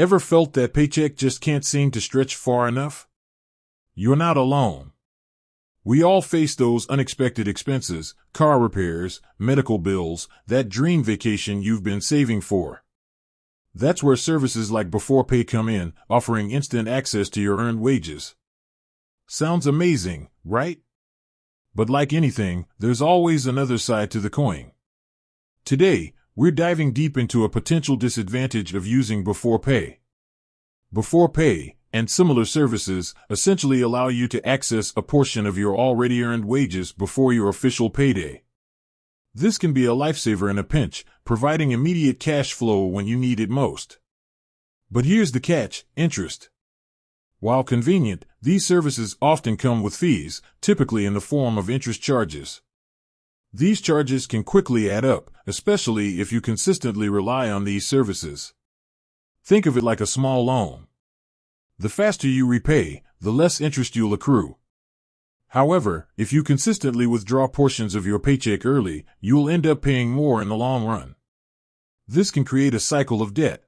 Ever felt that paycheck just can't seem to stretch far enough? You're not alone. We all face those unexpected expenses, car repairs, medical bills, that dream vacation you've been saving for. That's where services like Beforepay come in, offering instant access to your earned wages. Sounds amazing, right? But like anything, there's always another side to the coin. Today, we're diving deep into a potential disadvantage of using Beforepay. Beforepay and similar services essentially allow you to access a portion of your already earned wages before your official payday. This can be a lifesaver in a pinch, providing immediate cash flow when you need it most. But here's the catch: interest. While convenient, these services often come with fees, typically in the form of interest charges. These charges can quickly add up, especially if you consistently rely on these services. Think of it like a small loan. The faster you repay, the less interest you'll accrue. However, if you consistently withdraw portions of your paycheck early, you'll end up paying more in the long run. This can create a cycle of debt.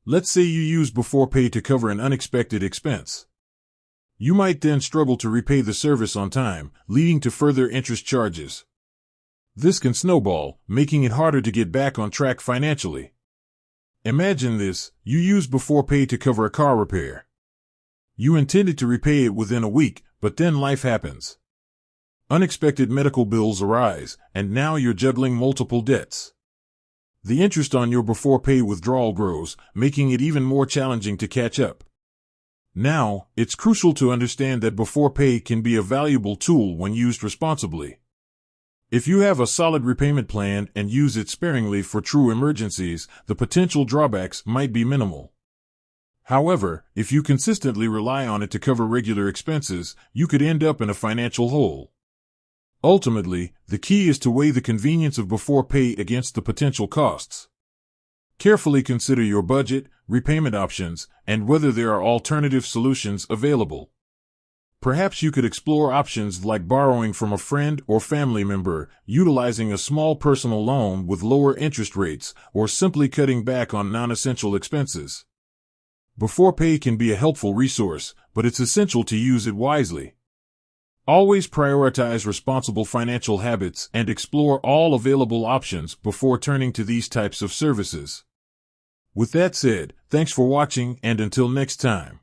Let's say you use Beforepay to cover an unexpected expense. You might then struggle to repay the service on time, leading to further interest charges. This can snowball, making it harder to get back on track financially. Imagine this: you use Beforepay to cover a car repair. You intended to repay it within a week, but then life happens. Unexpected medical bills arise, and now you're juggling multiple debts. The interest on your Beforepay withdrawal grows, making it even more challenging to catch up. Now, it's crucial to understand that Beforepay can be a valuable tool when used responsibly. If you have a solid repayment plan and use it sparingly for true emergencies, the potential drawbacks might be minimal. However, if you consistently rely on it to cover regular expenses, you could end up in a financial hole. Ultimately, the key is to weigh the convenience of Beforepay against the potential costs. Carefully consider your budget, repayment options, and whether there are alternative solutions available. Perhaps you could explore options like borrowing from a friend or family member, utilizing a small personal loan with lower interest rates, or simply cutting back on non-essential expenses. Beforepay can be a helpful resource, but it's essential to use it wisely. Always prioritize responsible financial habits and explore all available options before turning to these types of services. With that said, thanks for watching, and until next time.